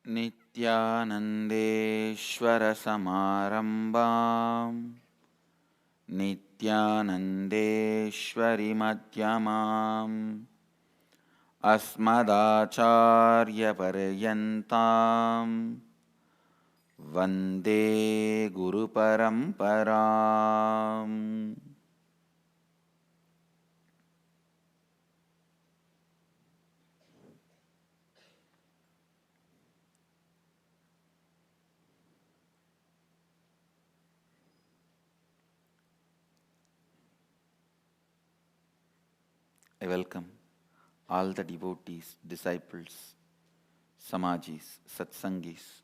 नित्यानन्देश्वरसमारम्भां नित्यानन्देश्वरिमध्यमाम् अस्मदाचार्यपर्यन्तां वन्दे गुरुपरम्पराम्। I welcome all the devotees, disciples, Samajis, Satsangis,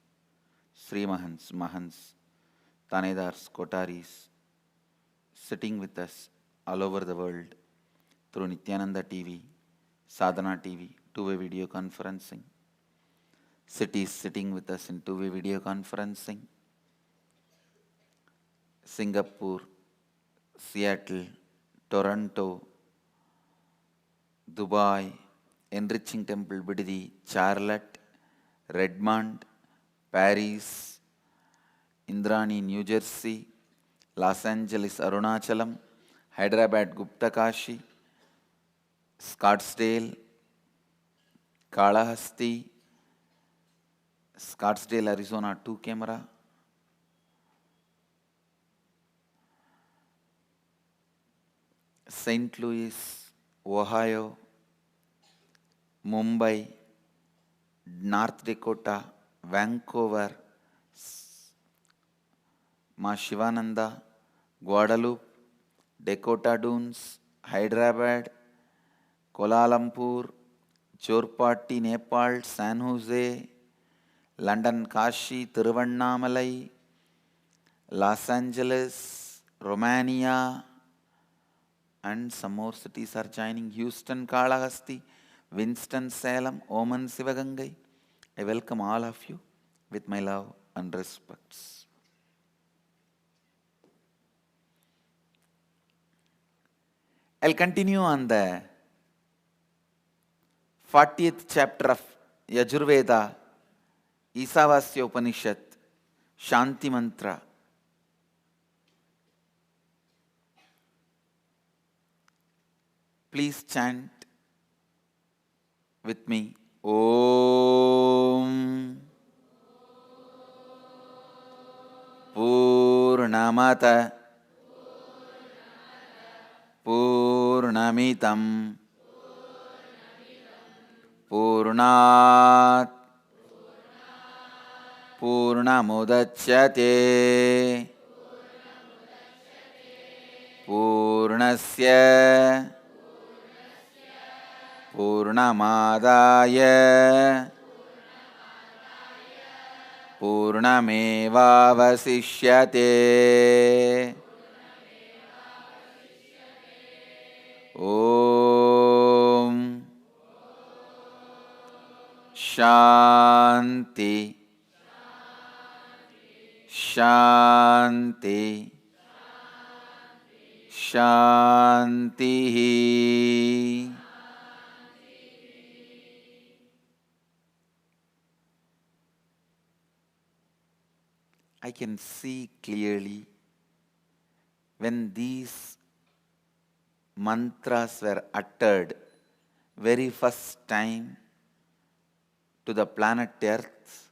Sri Mahants, Mahants, Tanedars, Kotaris, sitting with us all over the world through Nityananda TV, Sadhana TV, two-way video conferencing. Cities sitting with us in two-way video conferencing. Singapore, Seattle, Toronto, Dubai, Enriching Temple Bididi, Charlotte, Redmond, Paris, Indrani, New Jersey, Los Angeles, Arunachalam, Hyderabad, Gupta Kashi, Scottsdale, Kalahasti, Scottsdale, Arizona 2 camera, St. Louis, Ohio, Mumbai, North Dakota, Vancouver, Ma Shivananda, Guadalupe, Dakota Dunes, Hyderabad, Kuala Lumpur, Chorpatti, Nepal, San Jose, London, Kashi, Tiruvannamalai, Los Angeles, Romania, and some more cities are joining. Houston, Kalahasti, Winston-Salem, Oman, Sivagangai. I welcome all of you with my love and respects. I'll continue on the 40th chapter of Yajurveda, Isavasya Upanishad, Shanti Mantra. Please chant with me. Om Purnamata Purnamitam Purnat Purnamudachyate Purnasya Purnamadaya Purnamevavasishyate. Om Shanti Shanti Shanti. I can see clearly when these mantras were uttered very first time to the planet Earth,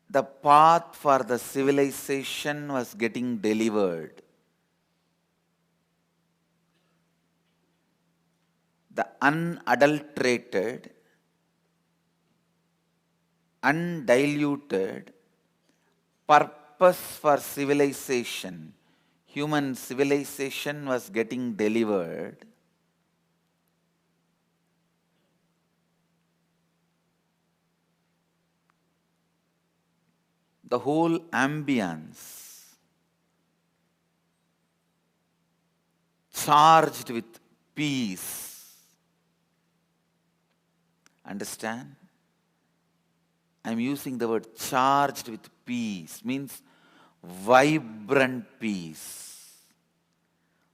the path for the civilization was getting delivered. The unadulterated, undiluted purpose for civilization, human civilization was getting delivered. The whole ambience charged with peace. Understand? I'm using the word charged with peace, means vibrant peace,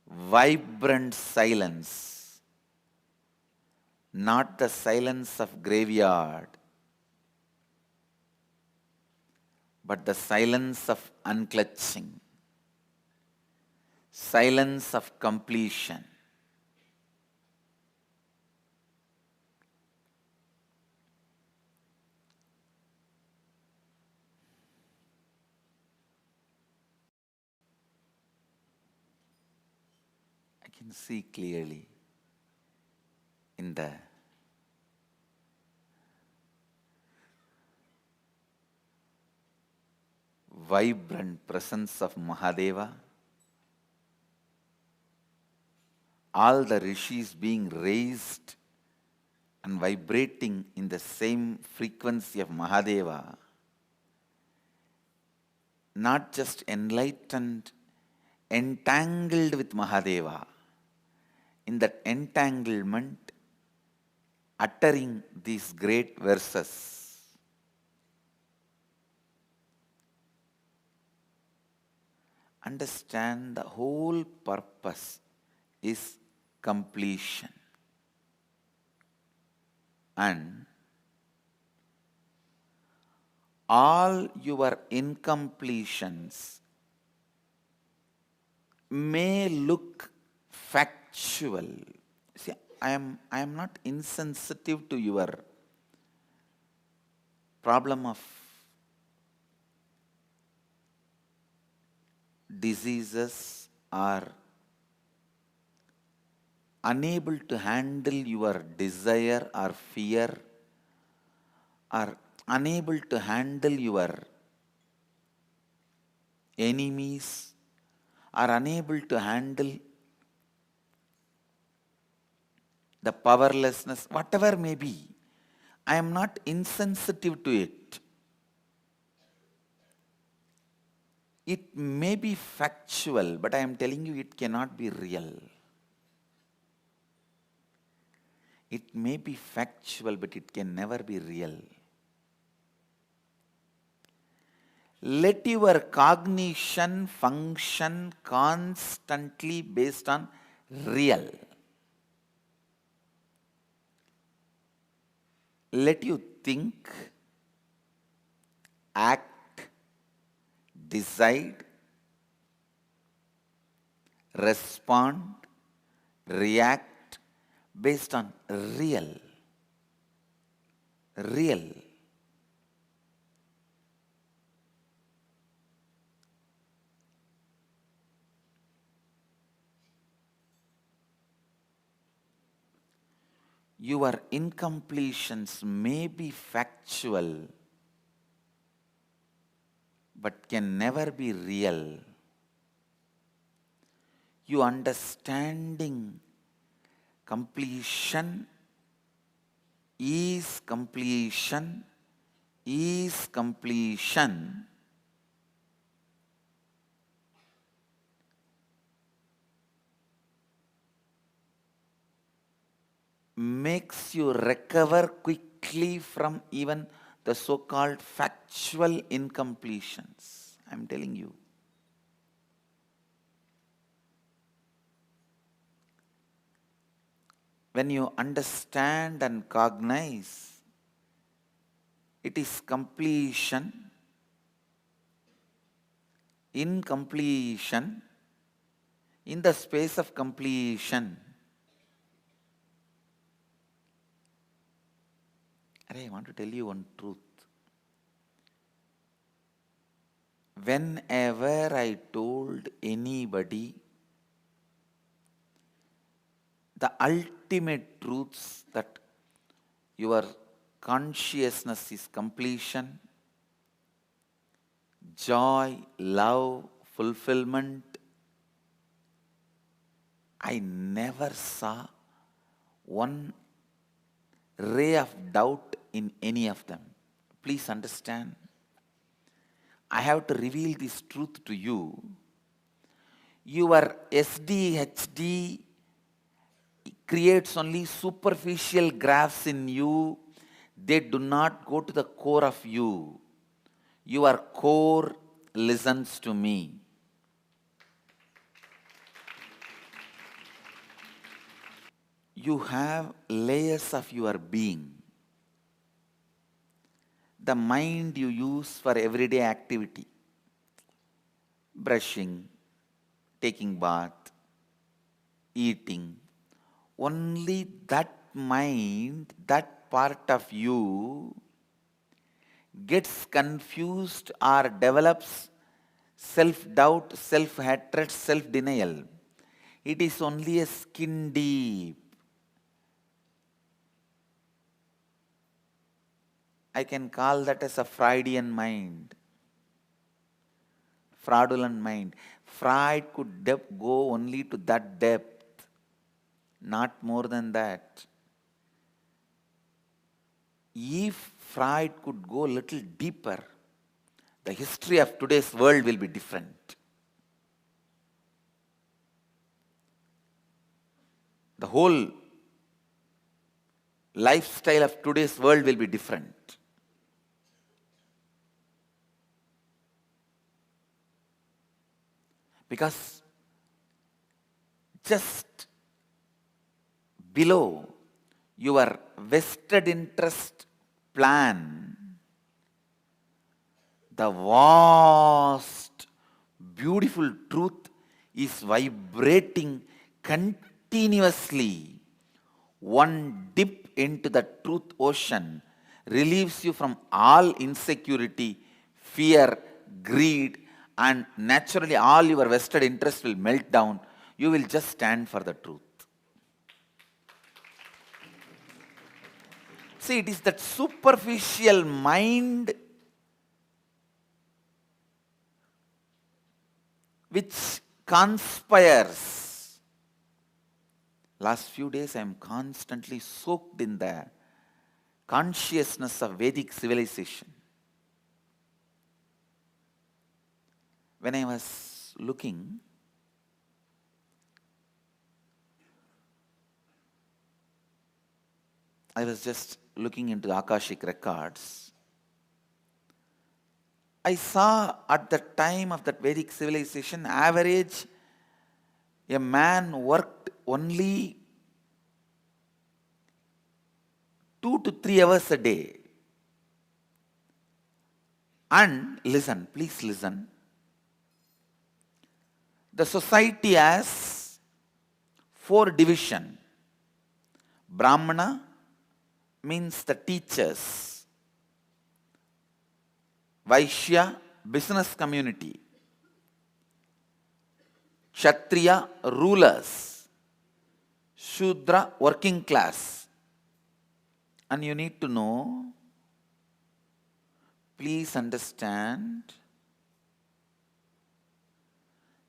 vibrant silence, not the silence of graveyard, but the silence of unclutching, silence of completion. I can see clearly in the vibrant presence of Mahadeva, all the rishis being raised and vibrating in the same frequency of Mahadeva, not just enlightened, entangled with Mahadeva, in that entanglement, uttering these great verses. Understand the whole purpose is completion. And all your incompletions may look factual. See, I am not insensitive to your problem of diseases or unable to handle your desire or fear or unable to handle your enemies or unable to handle the powerlessness, whatever may be, I am not insensitive to it. It may be factual, but I am telling you it cannot be real. It may be factual, but it can never be real. Let your cognition function constantly based on real. Let you think, act, decide, respond, react based on real. Real. Your incompletions may be factual, but can never be real. You understanding completion is completion is completion makes you recover quickly from even the so-called factual incompletions. I'm telling you. When you understand and cognize, it is completion, incompletion, in the space of completion. I want to tell you one truth. Whenever I told anybody the ultimate truths that your consciousness is completion, joy, love, fulfillment, I never saw one ray of doubt in any of them. Please understand. I have to reveal this truth to you. Your SDHD creates only superficial graphs in you. They do not go to the core of you. Your core listens to me. you have layers of your being. The mind you use for everyday activity, brushing, taking bath, eating, only that mind, that part of you gets confused or develops self-doubt, self-hatred, self-denial. It is only a skin deep. I can call that as a Freudian mind. Fraudulent mind. Freud could go only to that depth, not more than that. If Freud could go a little deeper, the history of today's world will be different. The whole lifestyle of today's world will be different. Because just below your vested interest plan, the vast, beautiful truth is vibrating continuously. One dip into the truth ocean relieves you from all insecurity, fear, greed, and naturally all your vested interest will melt down. You will just stand for the truth. See, it is that superficial mind which conspires. Last few days I am constantly soaked in the consciousness of Vedic civilization. When I was looking, I was just looking into the Akashic records. I saw at the time of that Vedic civilization, average, a man worked only 2 to 3 hours a day. And listen, please listen. The society has 4 divisions. Brahmana means the teachers. Vaishya, business community. Kshatriya, rulers. Shudra, working class. And you need to know, please understand,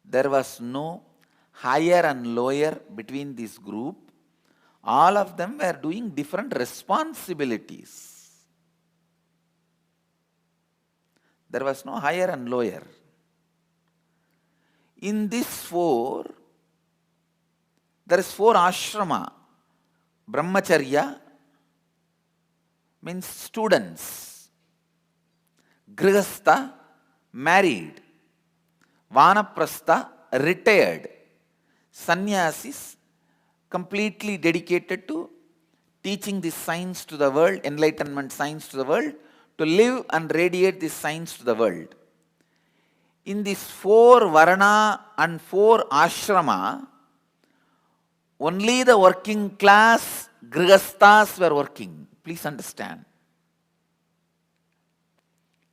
there was no higher and lower between this group. All of them were doing different responsibilities. There was no higher and lower. In these 4, there is 4 ashrama. Brahmacharya means students. Grihastha, married. Vanaprastha, retired. Sannyasis, completely dedicated to teaching this science to the world, enlightenment science to the world, to live and radiate this science to the world. In these 4 varna and 4 ashrama, only the working class grihasthas were working. Please understand.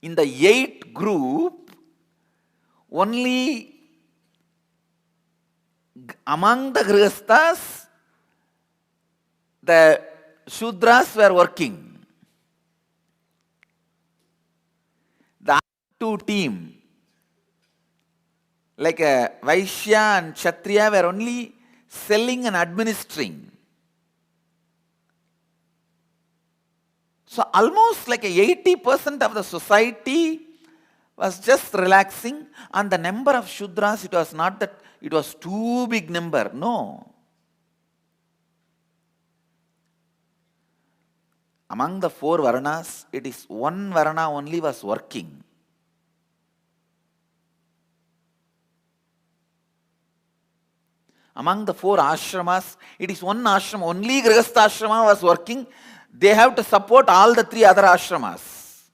In the 8th group, only among the grihasthas, the Shudras were working. The 2 team, like Vaishya and Kshatriya, were only selling and administering. So almost like 80% of the society was just relaxing, and the number of Shudras, it was not that it was too big number, no. Among the 4 Varnas, it is 1 Varna only was working. Among the 4 ashramas, it is one ashram, only Grihastha ashrama was working. They have to support all the 3 other ashramas.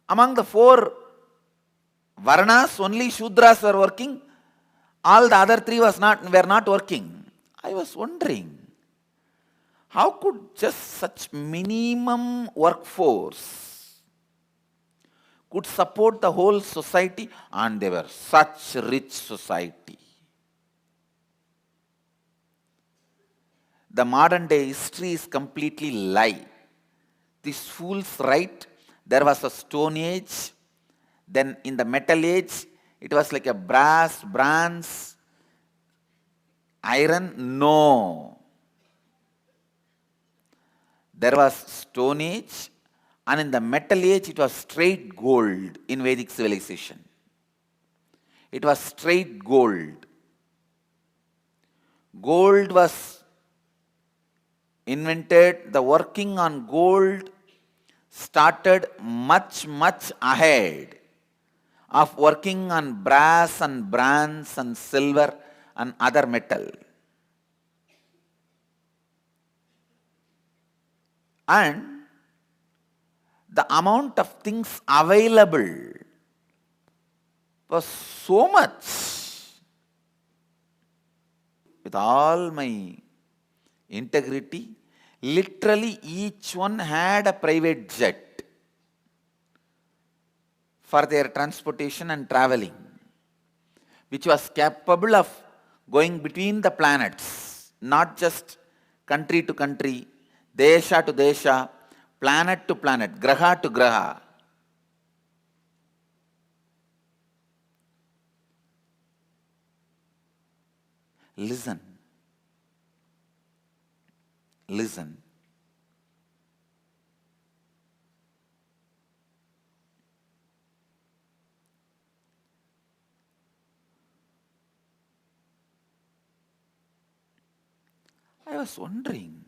Among the 4 Varnas, only Shudras were working. All the other 3 were not working. I was wondering, how could just such minimum workforce could support the whole society, and they were such rich society. The modern day history is completely lie. These fools write there was a stone age, then in the metal age it was like a brass, bronze, iron. No. There was stone age, and in the metal age it was straight gold in Vedic civilization. It was straight gold. Gold was invented, the working on gold started much ahead of working on brass and bronze and silver and other metal. And the amount of things available was so much. With all my integrity, literally each one had a private jet for their transportation and traveling, which was capable of going between the planets, not just country to country, desha to desha, planet to planet, graha to graha. Listen. Listen. I was wondering,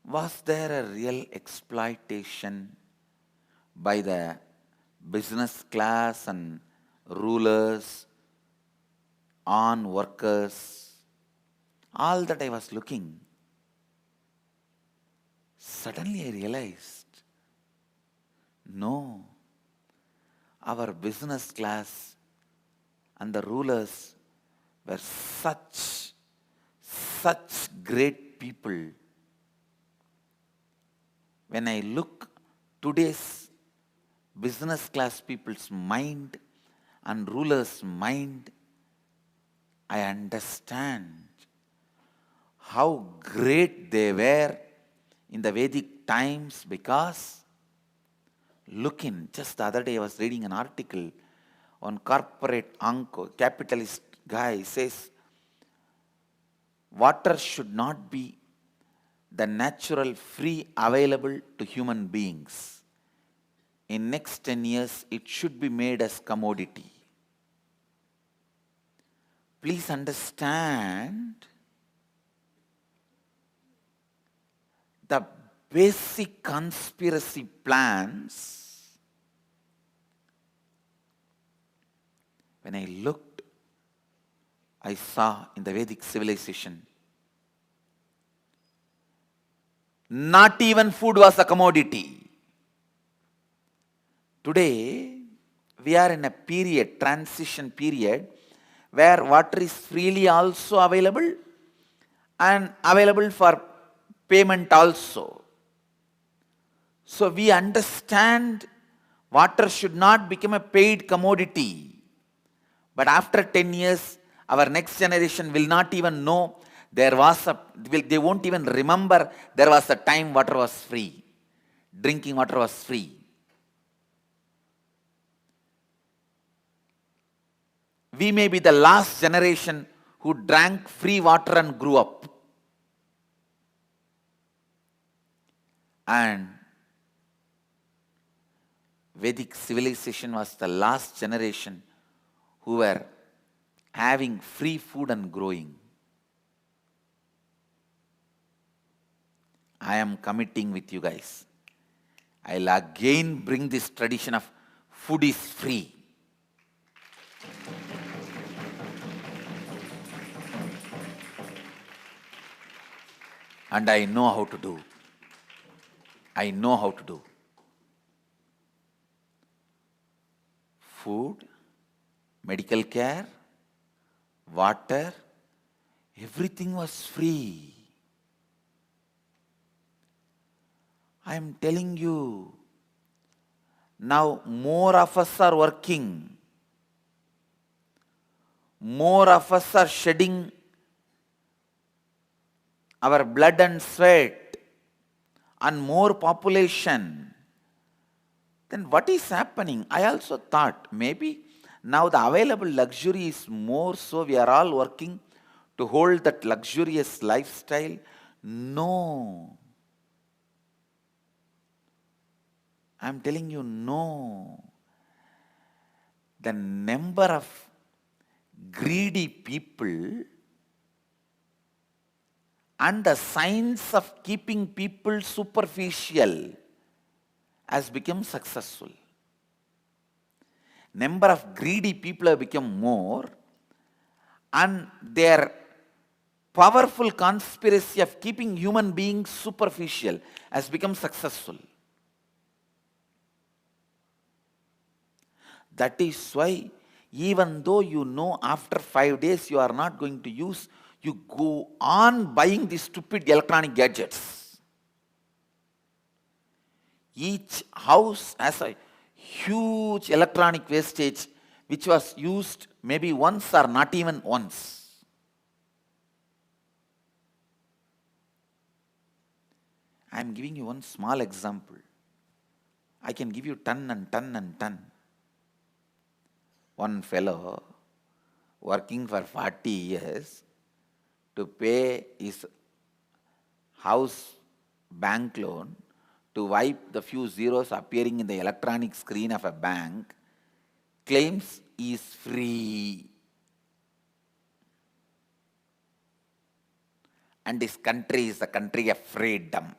was there a real exploitation by the business class and rulers on workers? All that I was looking. Suddenly I realized, no, our business class and the rulers were such great people. When I look today's business class people's mind and rulers' mind, I understand how great they were in the Vedic times, because look in, just the other day I was reading an article on corporate capitalist guy says water should not be the natural free available to human beings. In next 10 years, it should be made as commodity. Please understand the basic conspiracy plans. When I looked, I saw in the Vedic civilization, not even food was a commodity. Today, we are in a period, transition period, where water is freely also available and available for payment also. So we understand water should not become a paid commodity. But after 10 years, our next generation will not even know they won't even remember there was a time water was free. Drinking water was free. We may be the last generation who drank free water and grew up. And Vedic civilization was the last generation who were having free food and growing. I am committing with you guys. I'll again bring this tradition of food is free. And I know how to do. I know how to do. Food, medical care, water, everything was free. I am telling you, now more of us are working. More of us are shedding our blood and sweat, and more population. Then what is happening? I also thought maybe now the available luxury is more, so we are all working to hold that luxurious lifestyle. No. I am telling you, no. The number of greedy people and the science of keeping people superficial has become successful. Number of greedy people have become more, and their powerful conspiracy of keeping human beings superficial has become successful. That is why, even though you know after 5 days you are not going to use, you go on buying these stupid electronic gadgets. Each house has a huge electronic wastage which was used maybe once or not even once. I am giving you one small example. I can give you ton and ton and ton. One fellow working for 40 years to pay his house bank loan, to wipe the few zeros appearing in the electronic screen of a bank, claims is free. And this country is the country of freedom.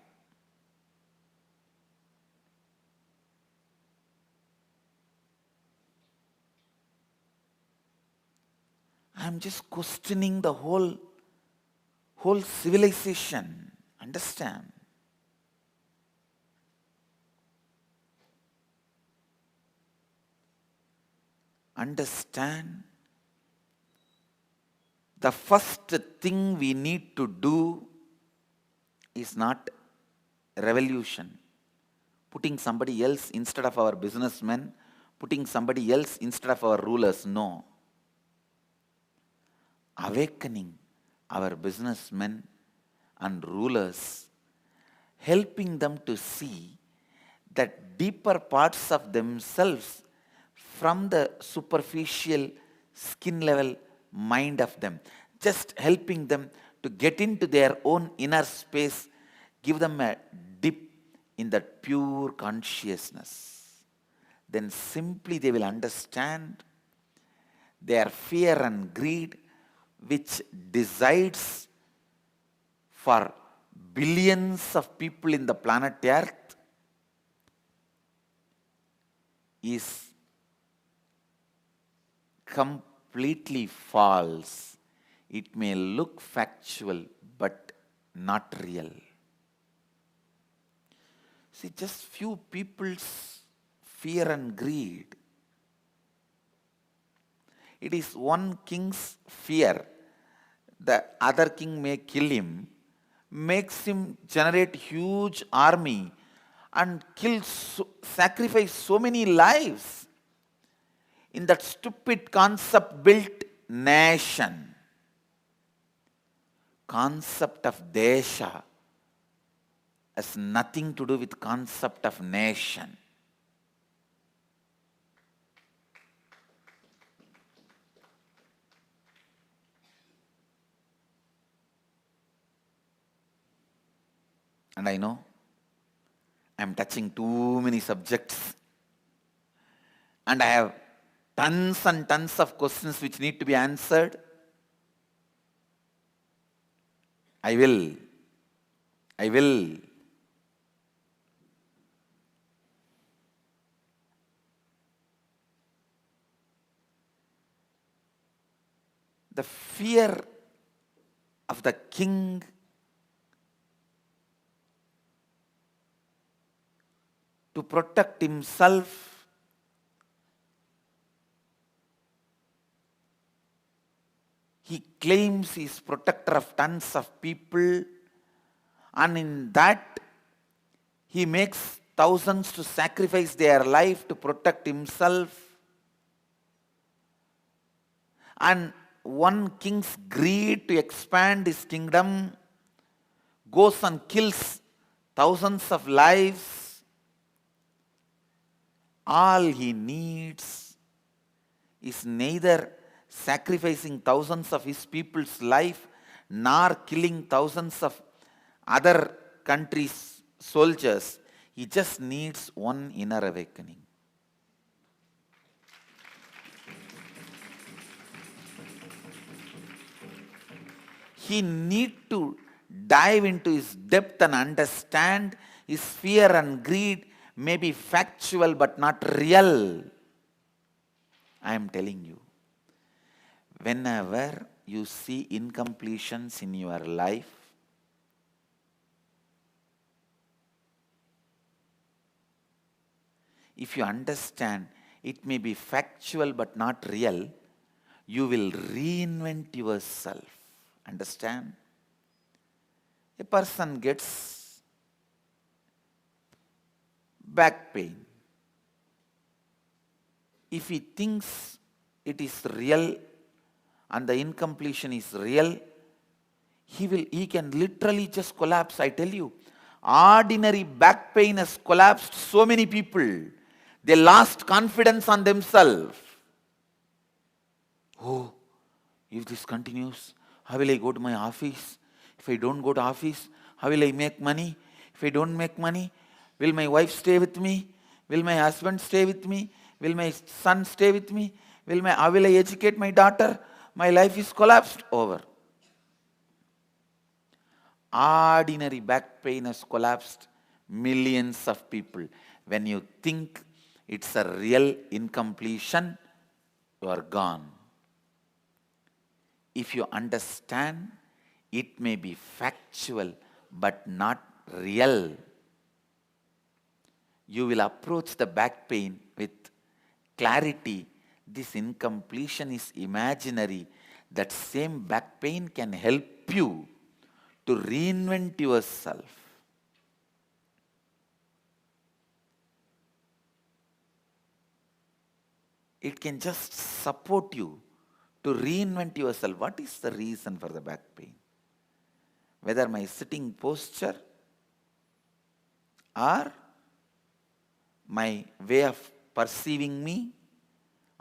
I am just questioning the whole civilization. Understand? Understand? The first thing we need to do is not revolution. Putting somebody else instead of our businessmen, putting somebody else instead of our rulers. No. Awakening our businessmen and rulers, helping them to see that deeper parts of themselves from the superficial skin level mind of them, just helping them to get into their own inner space, give them a dip in that pure consciousness. Then simply they will understand their fear and greed, which decides for billions of people in the planet Earth, is completely false. It may look factual, but not real. See, just few people's fear and greed. It is one king's fear, the other king may kill him, makes him generate huge army and sacrifice so many lives in that stupid concept built nation. Concept of desha has nothing to do with concept of nation. And I know I am touching too many subjects, and I have tons and tons of questions which need to be answered. I will. the fear of the king to protect himself he claims he is protector of tons of people, and in that he makes thousands to sacrifice their life to protect himself. And one king's greed to expand his kingdom goes and kills thousands of lives. All he needs is neither sacrificing thousands of his people's life nor killing thousands of other countries' soldiers. He just needs one inner awakening. He needs to dive into his depth and understand his fear and greed may be factual but not real. I am telling you, whenever you see incompletions in your life, if you understand it may be factual but not real, you will reinvent yourself. Understand? A person gets back pain. If he thinks it is real and the incompletion is real, he can literally just collapse. I tell you, ordinary back pain has collapsed so many people. They lost confidence on themselves. Oh, if this continues, how will I go to my office? If I don't go to office, how will I make money? If I don't make money, will my wife stay with me? Will my husband stay with me? Will my son stay with me? How will I educate my daughter? My life is collapsed over. Ordinary back pain has collapsed millions of people. When you think it's a real incompletion, you are gone. If you understand, it may be factual but not real. You will approach the back pain with clarity. This incompletion is imaginary. That same back pain can help you to reinvent yourself. It can just support you to reinvent yourself. What is the reason for the back pain? Whether my sitting posture or my way of perceiving me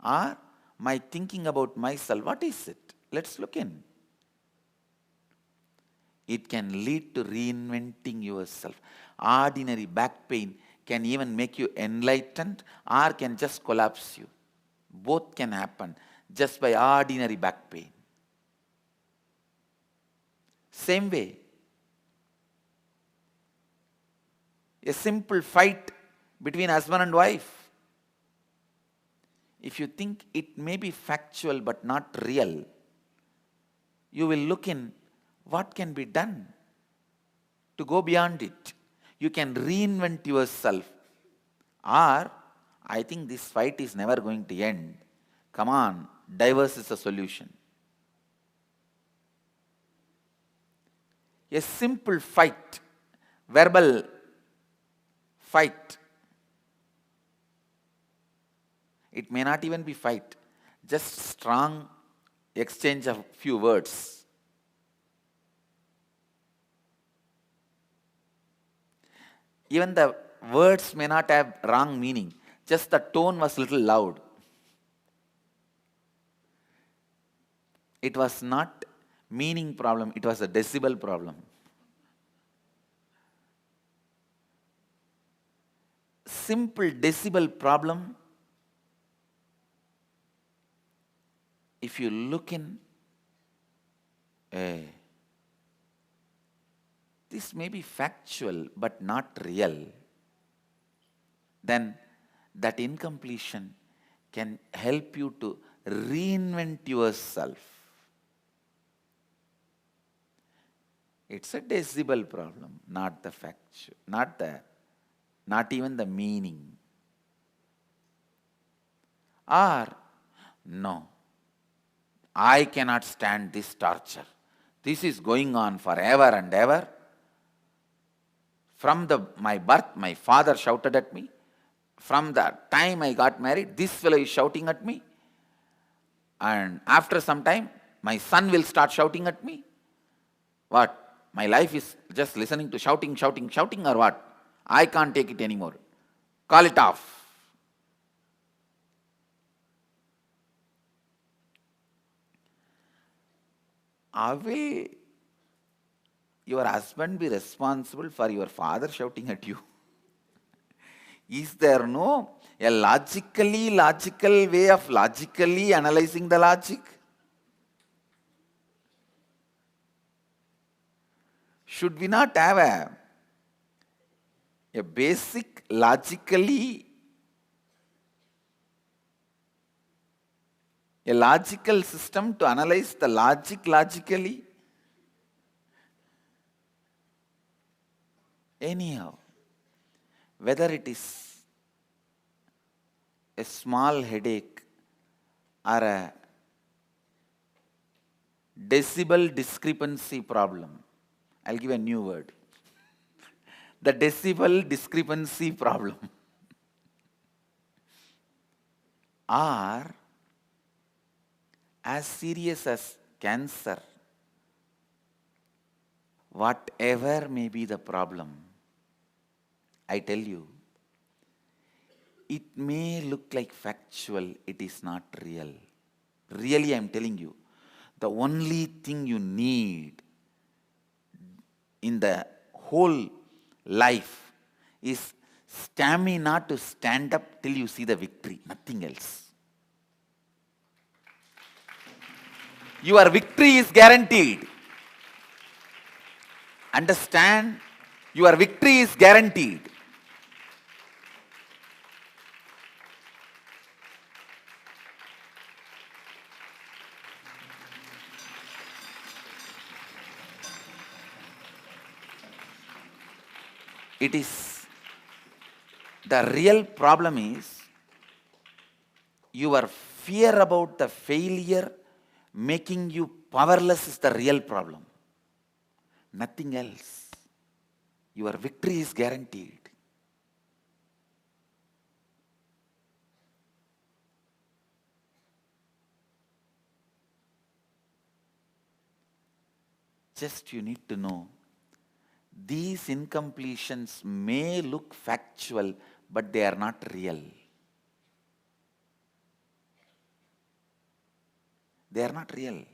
or my thinking about myself. What is it? Let's look in. It can lead to reinventing yourself. Ordinary back pain can even make you enlightened or can just collapse you. Both can happen just by ordinary back pain. Same way, a simple fight between husband and wife. If you think it may be factual but not real, you will look in what can be done to go beyond it. You can reinvent yourself. Or, I think this fight is never going to end. Come on, divorce is a solution. A simple fight, verbal fight. It may not even be fight, just strong exchange of few words. Even the words may not have wrong meaning, just the tone was little loud. It was not meaning problem, it was a decibel problem. Simple decibel problem, if you look in, this may be factual but not real, then that incompletion can help you to reinvent yourself. It's a decibel problem, not the fact, not even the meaning. Or, no, I cannot stand this torture. This is going on forever and ever. From my birth, my father shouted at me. From the time I got married, this fellow is shouting at me. And after some time, my son will start shouting at me. What? My life is just listening to shouting, shouting, shouting, or what? I can't take it anymore. Call it off. Will your husband be responsible for your father shouting at you? Is there no a logical way of logically analyzing the logic? Should we not have a basic a logical system to analyze the logic logically? Anyhow, whether it is a small headache or a decibel discrepancy problem, I'll give a new word. The decibel discrepancy problem. Or as serious as cancer, whatever may be the problem, I tell you, it may look like factual, it is not real. Really, I am telling you, the only thing you need in the whole life is stamina to stand up till you see the victory, nothing else. Your victory is guaranteed. Understand? Your victory is guaranteed. It is, the real problem is your fear about the failure making you powerless is the real problem. Nothing else. Your victory is guaranteed. Just you need to know, these incompletions may look factual, but they are not real. They are not real.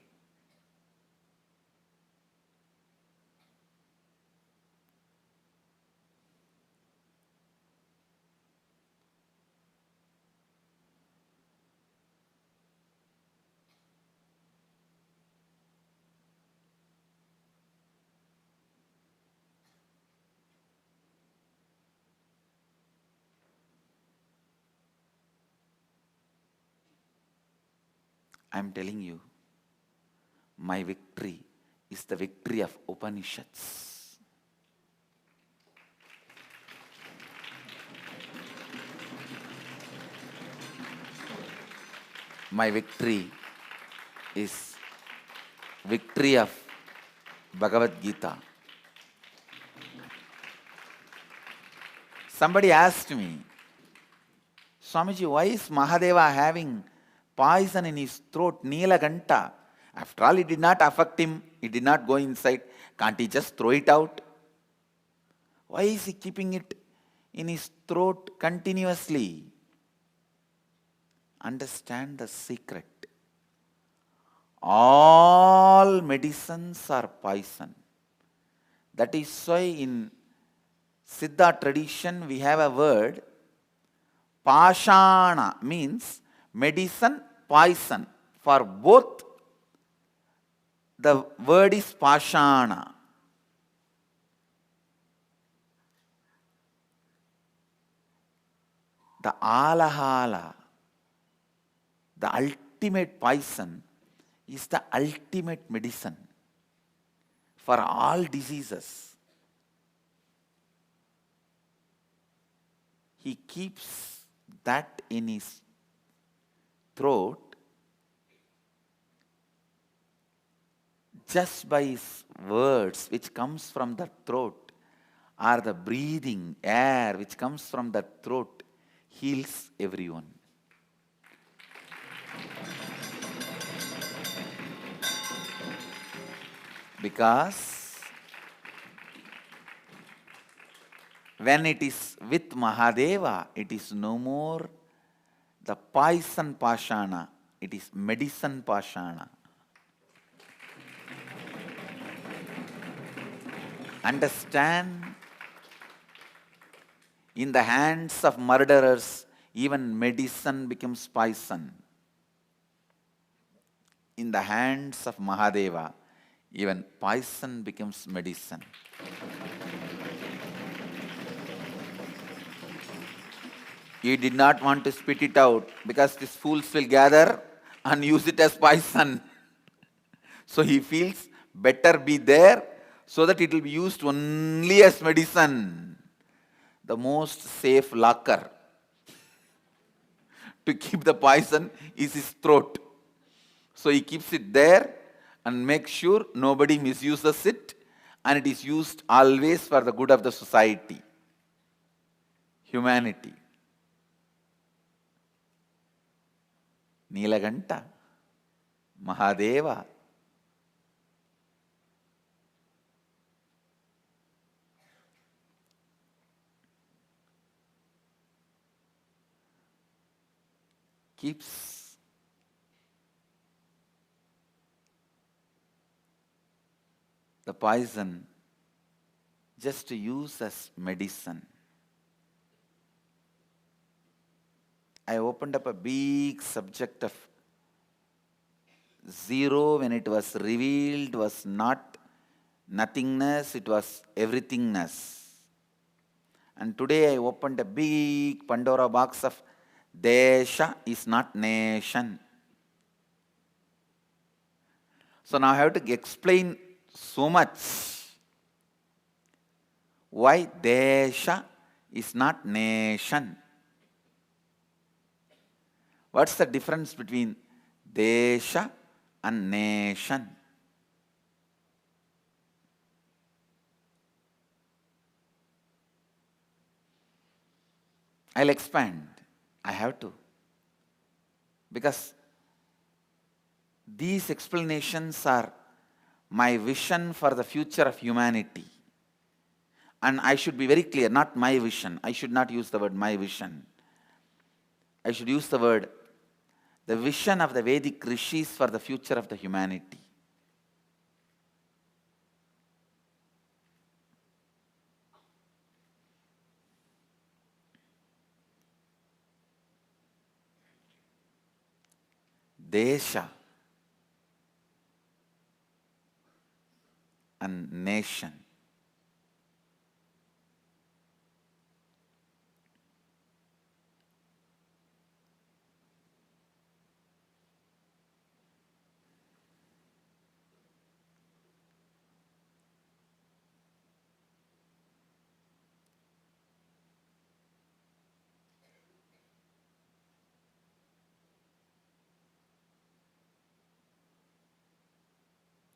I am telling you, my victory is the victory of Upanishads. My victory is victory of Bhagavad Gita. Somebody asked me, Swamiji, why is Mahadeva having poison in his throat, Neelakanta? After all, it did not affect him. It did not go inside. Can't he just throw it out? Why is he keeping it in his throat continuously? Understand the secret. All medicines are poison. That is why in Siddha tradition we have a word, Pashana, means medicine, poison. For both, the word is Pashana. The Alahala, the ultimate poison, is the ultimate medicine. for all diseases. He keeps that in his throat just by his words which comes from the throat, or the breathing air which comes from the throat, heals everyone. Because when it is with Mahadeva, it is no more the poison pashana, it is medicine pashana. Understand, in the hands of murderers, even medicine becomes poison. In the hands of Mahadeva, even poison becomes medicine. He did not want to spit it out because these fools will gather and use it as poison. So he feels better be there so that it will be used only as medicine. The most safe locker to keep the poison is his throat. So he keeps it there and makes sure nobody misuses it, and it is used always for the good of the society, humanity. Nilaganta, Mahadeva. Keeps the poison just to use as medicine. I opened up a big subject of zero when it was revealed was not nothingness, it was everythingness. And today I opened a big Pandora box of Desha is not nation. So now I have to explain so much why Desha is not nation. What's the difference between Desha and nation? I'll expand. I have to. Because these explanations are my vision for the future of humanity. And I should be very clear, not my vision. I should not use the word my vision. I should use the word the vision of the Vedic rishis for the future of the humanity. Desha and nation.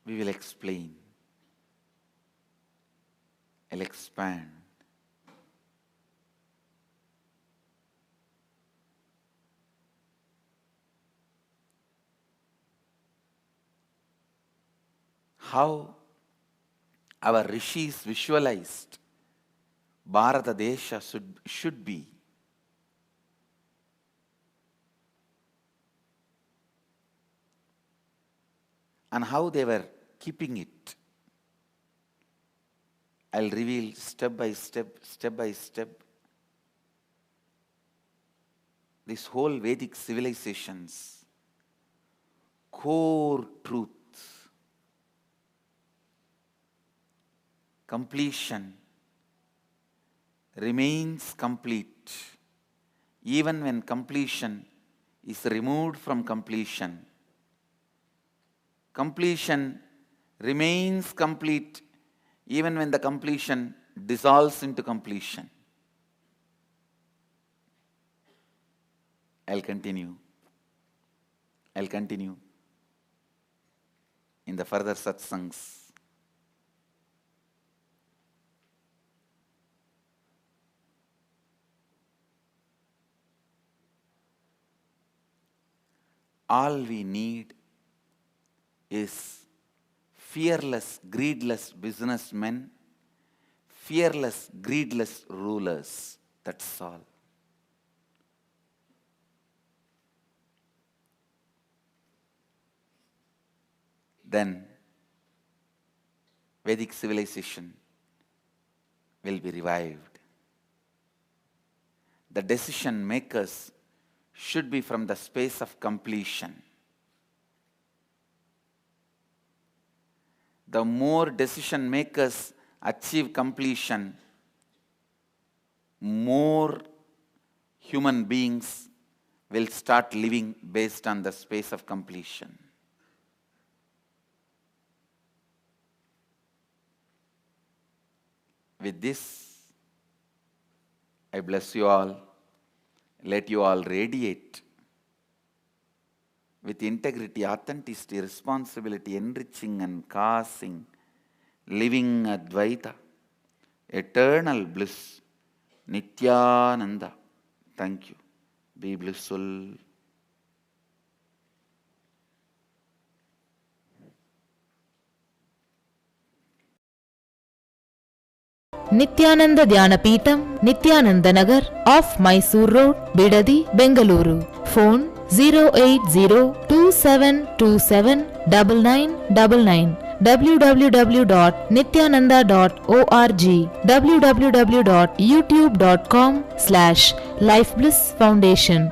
We will explain. I'll expand. How our rishis visualized Bharata Desha should be. And how they were keeping it. I'll reveal step by step, this whole Vedic civilization's core truth. Completion remains complete even when completion is removed from completion. Completion remains complete even when the completion dissolves into completion. I'll continue in the further satsangs. All we need is fearless, greedless businessmen, fearless, greedless rulers. That's all. Then Vedic civilization will be revived. The decision makers should be from the space of completion. The more decision makers achieve completion, more human beings will start living based on the space of completion. With this, I bless you all. Let you all radiate with integrity, authenticity, responsibility, enriching and causing, living Advaita, eternal bliss, Nityananda. Thank you. Be blissful. Nityananda Dhyanapītam, Nityananda Nagar, off Mysore Road, Bidadi, Bengaluru. Phone 08027279999. www.nityananda.org. www.youtube.com/Life Bliss Foundation.